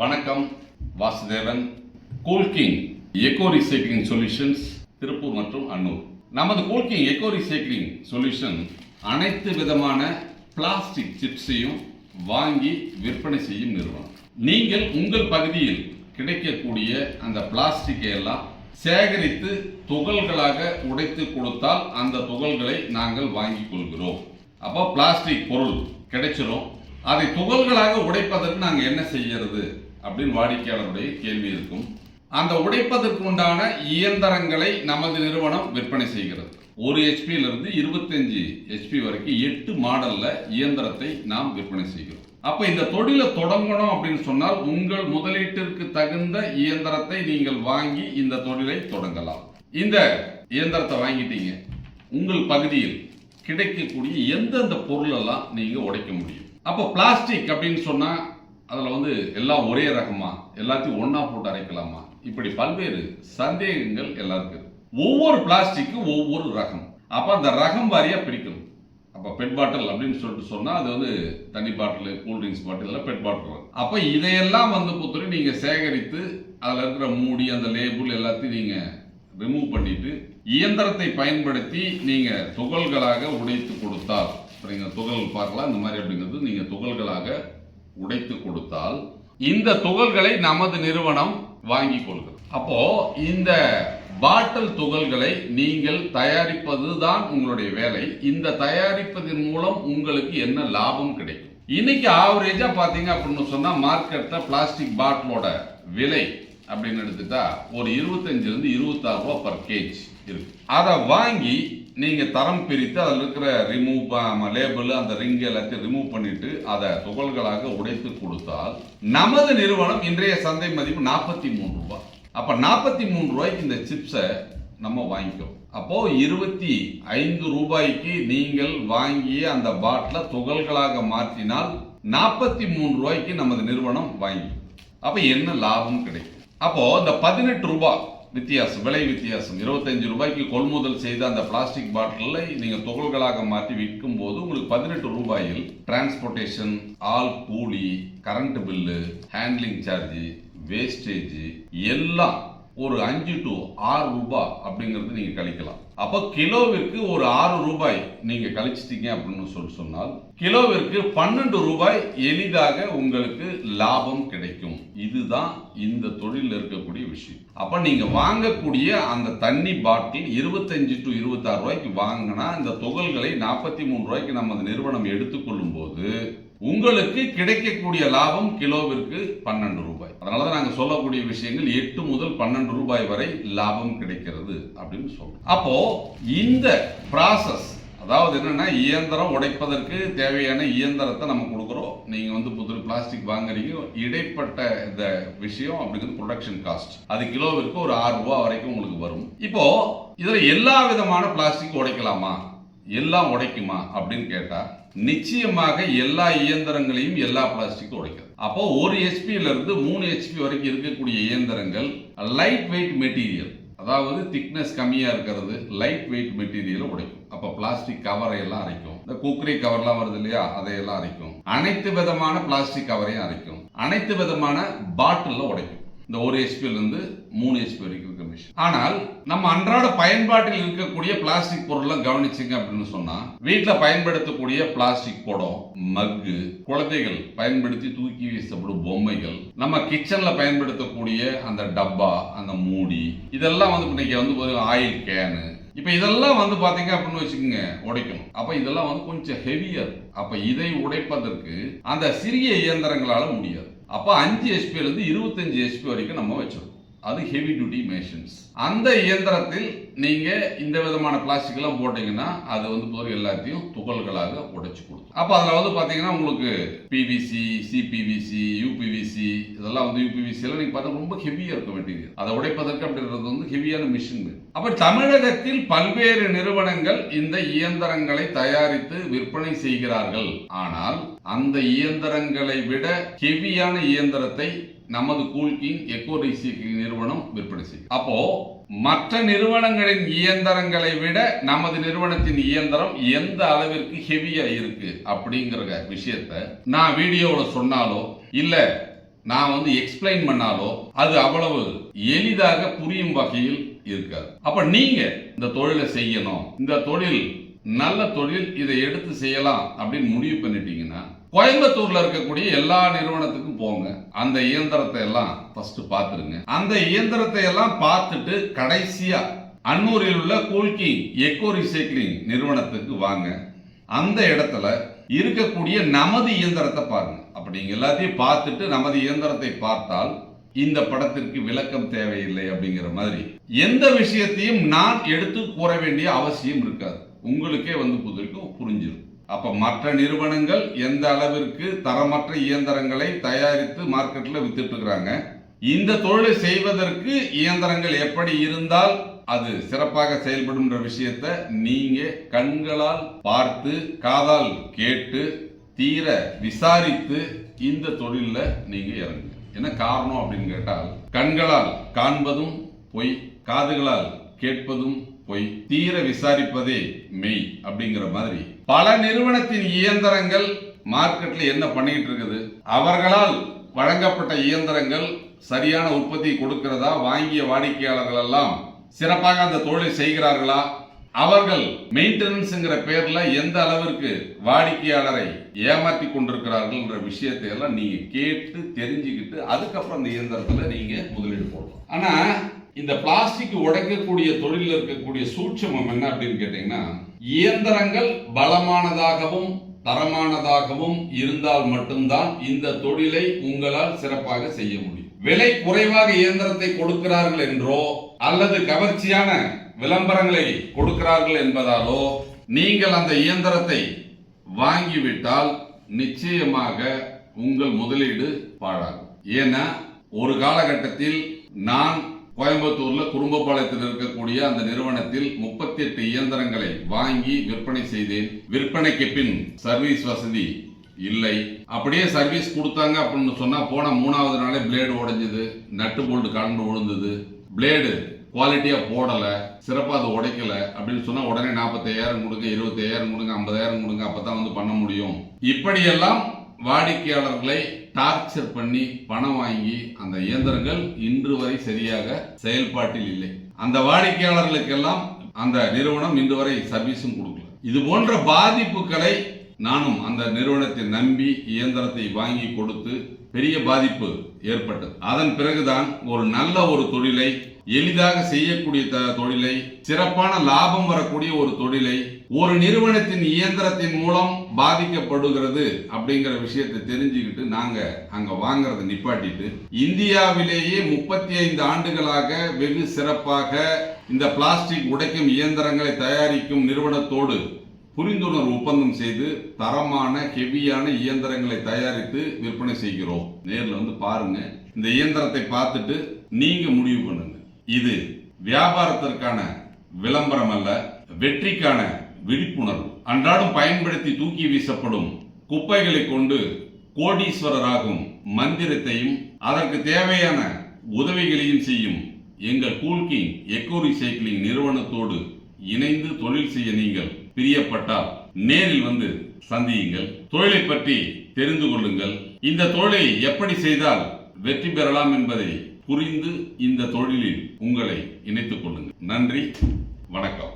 வணக்கம், Vasudevan. Coolking echo recycling solutions, Tiruppur மற்றும் அன்னூர். நமது கூல்கிங் எக்கோ ரீசைக்ளிங் சொல்யூஷன் அனைத்து விதமான பிளாஸ்டிக் சிப்ஸையும் வாங்கி விற்பனை செய்யும் நிறுவனம். நீங்கள் உங்கள் பகுதியில் கிடைக்கக்கூடிய அந்த பிளாஸ்டிக்கை எல்லாம் சேகரித்து துகள்களாக உடைத்து கொடுத்தால் அந்த துகள்களை நாங்கள் வாங்கிக் கொள்கிறோம். அப்போ பிளாஸ்டிக் பொருள் கிடைச்சிடும். அதை துகள்களாக உடைப்பதற்கு நாங்கள் என்ன செய்யறது அப்படின்னு வாடிக்கையாளருடைய கேள்வி இருக்கும். அந்த உடைப்பதற்கு உண்டான இயந்திரங்களை நமது நிறுவனம் விற்பனை செய்கிறது. 1 HP-லிருந்து 25 HP வரைக்கும் 8 மாடல்ல இயந்திரத்தை நாம் விற்பனை செய்கிறோம். அப்ப இந்த தொழிலை தொடங்கணும் அப்படின்னு சொன்னால் உங்கள் முதலீட்டிற்கு தகுந்த இயந்திரத்தை நீங்கள் வாங்கி இந்த தொழிலை தொடங்கலாம். இந்த இயந்திரத்தை வாங்கிட்டீங்க, உங்கள் பகுதியில் கிடைக்கக்கூடிய எந்தெந்த பொருளெல்லாம் நீங்க உடைக்க முடியும். அப்போ பிளாஸ்டிக் அப்படின்னு சொன்னா அதுல எல்லாம் ஒரே ரகமா, எல்லாத்தையும் ஒன்னா போட்டு அரைக்கலாமா, இப்படி பல்வேறு சந்தேகங்கள் எல்லாருக்கும். ஒவ்வொரு பிளாஸ்டிக்கும் ஒவ்வொரு ரகம். அப்ப அந்த ரகம் வாரியா பிரிக்கணும். அப்ப பெட் பாட்டில் அப்படின்னு சொல்லிட்டு சொன்னா அது தண்ணி பாட்டில், கூல்ட்ரிங்க்ஸ் பாட்டில், பெட் பாட்டில். அப்ப இதையெல்லாம் பொறுத்தவரை நீங்க சேகரித்து அதுல இருக்கிற மூடி, அந்த லேபிள் எல்லாத்தையும் நீங்க ரிமூவ் பண்ணிட்டு இயந்திரத்தை பயன்படுத்தி நீங்க துகள்களாக உடைத்து கொடுத்தால், நீங்க துகள் பார்க்கலாம் இந்த மாதிரி அப்படிங்கிறது, நீங்க துகள்களாக உடைத்து கொடுத்தால் இந்த துகள்களை நமது நிறுவனம் வாங்கி கொள்கிறது. அப்போ இந்த பாட்டில் துகள்களை நீங்கள் தயாரிப்பதுதான் உங்களுடைய வேலை. இந்த தயாரிப்பதன் மூலம் உங்களுக்கு என்ன லாபம் கிடைக்கும்? இன்னைக்கு ஆவரேஜா பாத்தீங்க அப்படின்னு சொன்னா மார்க்கெட்ல பிளாஸ்டிக் பாட்டிலோட விலை அப்படின்னு எடுத்துட்டா ஒரு 25-லிருந்து 26 ரூபாய் பர் கேஜ் இருக்கு. அதை வாங்கி நீங்க தரம் பிரித்து அதில் இருக்கிற லேபிள், அந்த ரிங் எல்லாத்தையும் ரிமூவ் பண்ணிட்டு அதை துகள்களாக உடைத்து கொடுத்தால் நமது நிறுவனம் இன்றைய சந்தை மதிப்பு 43 ரூபாய். அப்ப 43 ரூபாய்க்கு இந்த சிப்ஸை நம்ம வாங்கிக்கிறோம். அப்போ 25 ரூபாய்க்கு நீங்கள் வாங்கிய அந்த பாட்டில துகள்களாக மாற்றினால் 43 ரூபாய்க்கு நமது நிறுவனம் வாங்கி, அப்ப என்ன லாபம் கிடைக்கும்? அப்போ இந்த 18 ரூபாய் வித்தியாசம், விலை வித்தியாசம், 25 ரூபாய்க்கு கொள்முதல் செய்த அந்த பிளாஸ்டிக் பாட்டிலை நீங்க துகள்களாக மாற்றி விற்கும் போது உங்களுக்கு 18 ரூபாயில் டிரான்ஸ்போர்டேஷன், ஆள் கூலி, current bill, handling charge, wastage எல்லாம் ஒரு 5 to 6 ரூபாய் அப்படிங்கிறது நீங்க கழிக்கலாம். அப்ப கிலோவிற்கு ஒரு 6 ரூபாய் நீங்க கழிச்சிட்டீங்க அப்படின்னு சொன்னால் கிலோவிற்கு 12 ரூபாய் எளிதாக உங்களுக்கு லாபம் கிடைக்கும். இதுதான் இந்த தொழில் இருக்கக்கூடிய விஷயம். அப்ப நீங்க வாங்கக்கூடிய அந்த தண்ணி பாட்டில் 25 to 26 ரூபாய்க்கு வாங்கினா இந்த துகள்களை 43 ரூபாய்க்கு நமது நிறுவனம் எடுத்துக்கொள்ளும் போது உங்களுக்கு கிடைக்கக்கூடிய லாபம் கிலோவிற்கு 12 ரூபாய். அதனாலதான் நாங்க சொல்லக்கூடிய விஷயங்கள் 8 முதல் 12 ரூபாய் வரை லாபம் கிடைக்கிறது அப்படின்னு சொல்றோம். அப்போ இந்த ப்ராசஸ், அதாவது என்னன்னா இயந்திரம் உடைப்பதற்கு தேவையான இயந்திரத்தை நம்ம கொடுக்குறோம். நீங்க புது பிளாஸ்டிக் வாங்குறீங்க, இடைப்பட்ட இந்த விஷயம் அப்படிங்கிறது ப்ரொடக்ஷன் காஸ்ட், அது கிலோவிற்கு ஒரு 6 ரூபாய் வரைக்கும் உங்களுக்கு வரும். இப்போ இதுல எல்லா விதமான பிளாஸ்டிக் உடைக்கலாமா, எல்லாம் உடைக்குமா அப்படின்னு கேட்டா நிச்சயமாக எல்லா இயந்திரங்களையும் எல்லா பிளாஸ்டிக்கும் உடைக்கிறது. அப்போ 1 HP-லிருந்து 3 HP வரைக்கும் இருக்கக்கூடிய இயந்திரங்கள் லைட் வெயிட் மெட்டீரியல், அதாவது திக்னஸ் கம்மியா இருக்கிறது, லைட் வெயிட் மெட்டீரியல் உடைக்கும். அப்ப பிளாஸ்டிக் கவரை எல்லாம் அரைக்கும். இந்த குக்கரி கவர்லாம் வருது இல்லையா, அதையெல்லாம் அரைக்கும். அனைத்து விதமான பிளாஸ்டிக் கவரையும் அரைக்கும். அனைத்து விதமான பாட்டில் உடைக்கும். இந்த 1 HP-லிருந்து 3 HP வரைக்கும் இருக்க மிஷின். ஆனால் நம்ம அன்றாட பயன்பாட்டில் இருக்கக்கூடிய பிளாஸ்டிக் பொருள்லாம் கவனிச்சிங்க அப்படின்னு சொன்னா வீட்டுல பயன்படுத்தக்கூடிய பிளாஸ்டிக் குடம், மக்கு, குழந்தைகள் பயன்படுத்தி தூக்கி வீசப்படும் பொம்மைகள், நம்ம கிச்சன்ல பயன்படுத்தக்கூடிய அந்த டப்பா, அந்த மூடி, இதெல்லாம் இன்னைக்கு ஆயில் கேனு, இப்ப இதெல்லாம் பாத்தீங்க அப்படின்னு வச்சுக்கோங்க உடைக்கணும். அப்ப இதெல்லாம் கொஞ்சம் ஹெவியர். அப்ப இதை உடைப்பதற்கு அந்த சிறிய இயந்திரங்களால முடியாது. அப்ப 5 HP-லிருந்து 25 HP வரைக்கும் நம்ம வச்சிருக்கோம். அது ஹெவி டியூட்டி மெஷின்ஸ். அந்த இயந்திரத்தில் நீங்க இந்த விதமான பிளாஸ்டிக் எல்லாம் போட்டீங்கன்னா அது எல்லாத்தையும் துகள்களாக உடைச்சு கொடுக்கும். அப்ப அதுல பாத்தீங்கன்னா உங்களுக்கு PVC, CPVC, UPVC, இதெல்லாம் UPVC எல்லாம் நீங்க பார்த்தா ரொம்ப ஹெவியா இருக்க மெட்டீரியல். அதை உடைப்பதற்கு அப்படின்றது ஹெவியான மிஷின். அப்ப தமிழகத்தில் பல்வேறு நிறுவனங்கள் இந்த இயந்திரங்களை தயாரித்து விற்பனை செய்கிறார்கள். ஆனால் அந்த இயந்திரங்களை விட ஹெவியான இயந்திரத்தை நமது கூல்கிங் எக்கோ ரீசைக்ளிங் நிறுவனம் விற்பனை செய்யும். அப்போ மற்ற நிறுவனங்களின் இயந்திரங்களை விட நமது நிறுவனத்தின் இயந்திரம் எந்த அளவிற்கு ஹெவியா இருக்கு அப்படிங்கிற விஷயத்தை நான் வீடியோவில் சொன்னாலோ இல்ல நான் வந்து எக்ஸ்பிளைன் பண்ணாலோ அது அவ்வளவு எளிதாக புரியும் வகையில் இருக்காது. அப்ப நீங்க இந்த தொழிலை செய்யணும், இந்த தொழில் நல்ல தொழில், இதை எடுத்து செய்யலாம் அப்படின்னு முடிவு பண்ணிட்டீங்கன்னா கோயம்புத்தூர்ல இருக்கக்கூடிய எல்லா நிறுவனத்துக்கும் போங்க. அந்த இயந்திரத்தை எல்லாம் ஃபர்ஸ்ட் பார்த்துருங்க. அந்த இயந்திரத்தை எல்லாம் பார்த்துட்டு கடைசியா அன்னூரில் உள்ள கூல்கிங் எக்கோ ரீசைக்ளிங் நிறுவனத்துக்கு வாங்க. அந்த இடத்துல இருக்கக்கூடிய நமது இயந்திரத்தை பாருங்க. அப்படி நீங்க எல்லாத்தையும் பார்த்துட்டு நமது இயந்திரத்தை பார்த்தால் இந்த படத்திற்கு விளக்கம் தேவையில்லை அப்படிங்கிற மாதிரி எந்த விஷயத்தையும் நான் எடுத்து கூற வேண்டிய அவசியம் இருக்காது. உங்களுக்கே வந்து புரிஞ்சிடும். அப்ப மற்ற நிறுவனங்கள் எந்த அளவிற்கு தரமற்ற இயந்திரங்களை தயாரித்து மார்க்கெட்ல வித்துட்டு இருக்கிறாங்க, இந்த தொழிலை செய்வதற்கு இயந்திரங்கள் எப்படி இருந்தால் அது சிறப்பாக செயல்படும் விஷயத்தை நீங்க கண்களால் பார்த்து காதால் கேட்டு தீர விசாரித்து இந்த தொழில நீங்க இறங்குங்க. என்ன காரணம் அப்படின்னு கேட்டால், கண்களால் காண்பதும் பொய், காதுகளால் கேட்பதும் பொய், தீர விசாரிப்பதே மெய் அப்படிங்கிற மாதிரி பல நிறுவனத்தின் இயந்திரங்கள் மார்க்கெட்ல என்ன பண்ணிட்டு இருக்குது, அவர்களால் வழங்கப்பட்ட இயந்திரங்கள் சரியான உற்பத்தி கொடுக்கிறதா, வாங்கிய வாடிக்கையாளர்கள் எல்லாம் சிறப்பாக அந்த தொழிலை செய்கிறார்களா, அவர்கள் மெயின்டெனன்ஸ்ங்கிற பேர்ல எந்த அளவிற்கு வாடிக்கையாளரை ஏமாற்றி கொண்டிருக்கிறார்கள் என்ற விஷயத்தை எல்லாம் நீங்க கேட்டு தெரிஞ்சுக்கிட்டு அதுக்கப்புறம் அந்த இயந்திரத்துல நீங்க முதலீடு போடலாம். ஆனா இந்த பிளாஸ்டிக் உடைக்கக்கூடிய தொழிலில் இருக்கக்கூடிய சூட்சமம் என்ன அப்படின்னு கேட்டீங்கன்னா, இயந்திரங்கள் பலமானதாகவும் தரமானதாகவும் இருந்தால் மட்டும்தான் இந்த தொழிலை உங்களால் சிறப்பாக செய்ய முடியும். விலை குறைவாக இயந்திரத்தை கொடுக்கிறார்கள் என்றோ அல்லது கவர்ச்சியான விளம்பரங்களை கொடுக்கிறார்கள் என்பதாலோ நீங்கள் அந்த இயந்திரத்தை வாங்கிவிட்டால் நிச்சயமாக உங்கள் முதலீடு பாழாகும். ஏன்னா ஒரு காலகட்டத்தில் நான் கோயம்புத்தூர்ல குறும்பபாளையத்தில் இருக்கக்கூடிய அந்த நிறுவனத்தில் 38 இயந்திரங்களை வாங்கி விற்பனை செய்தேன். விற்பனைக்கு பின் சர்வீஸ் வசதி இல்லை. அப்படியே சர்வீஸ் கொடுத்தாங்க அப்படின்னு சொன்னா போன 3வது நாளே பிளேடு உடைஞ்சது, நட்டு போல்டு கலந்து விழுந்தது, பிளேடு குவாலிட்டியா போடல, சிறப்பா அது உடைக்கல அப்படின்னு சொன்னா உடனே 45,000 கொடுங்க, 25,000 கொடுங்க, 50,000 கொடுங்க, அப்பதான் வந்து பண்ண முடியும். இப்படியெல்லாம் வாடிக்கையாளர்களை டார்ச்சர் பண்ணி பணம் வாங்கி அந்த இயந்திரங்கள் இன்று வரை சரியாக செயல்பாட்டில் இல்லை. அந்த வாடிக்கையாளர்களுக்கெல்லாம் அந்த நிறுவனம் இன்று வரை சர்வீஸும் கொடுக்கல. இது போன்ற பாதிப்புகளை நானும் அந்த நிறுவனத்தை நம்பி இயந்திரத்தை வாங்கி கொடுத்து பெரிய பாதிப்பு ஏற்பட்டது. அதன் பிறகுதான் ஒரு நல்ல ஒரு தொழிலை, எளிதாக செய்யக்கூடிய தொழிலை, சிறப்பான லாபம் வரக்கூடிய ஒரு தொழிலை ஒரு நிறுவனத்தின் இயந்திரத்தின் மூலம் பாதிக்கப்படுகிறது அப்படிங்கிற விஷயத்தை தெரிஞ்சுக்கிட்டு நாங்க அங்க வாங்கறதை நிப்பாட்டிட்டு இந்தியாவிலேயே 35 ஆண்டுகளாக வெகு சிறப்பாக இந்த பிளாஸ்டிக் உடைக்கும் இயந்திரங்களை தயாரிக்கும் நிறுவனத்தோடு புரிந்துணர்வு ஒப்பந்தம் செய்து தரமான ஹெவியான இயந்திரங்களை தயாரித்து விற்பனை செய்கிறோம். நேர்ல வந்து பாருங்க, இந்த இயந்திரத்தை பார்த்துட்டு நீங்க முடிவு பண்ணுங்க. இது வியாபாரத்திற்கான விளம்பரம் அல்ல, வெற்றிக்கான விழிப்புணர்வு. அன்றாடம் பயன்படுத்தி தூக்கி வீசப்படும் குப்பைகளை கொண்டு கோடீஸ்வரராகும் மந்திரத்தையும் அதற்கு தேவையான உதவிகளையும் செய்யும் எங்கள் கூல்கிங் எக்கோ ரீசைக்ளிங் நிறுவனத்தோடு இணைந்து தொழில் செய்ய நீங்கள் பிரியப்பட்டால் நேரில் வந்து சந்தியுங்கள். தொழிலை பற்றி தெரிந்து கொள்ளுங்கள். இந்த தொழிலை எப்படி செய்தால் வெற்றி பெறலாம் என்பதை புரிந்து இந்த தொழிலில் உங்களை இணைத்துக் கொள்ளுங்கள். நன்றி, வணக்கம்.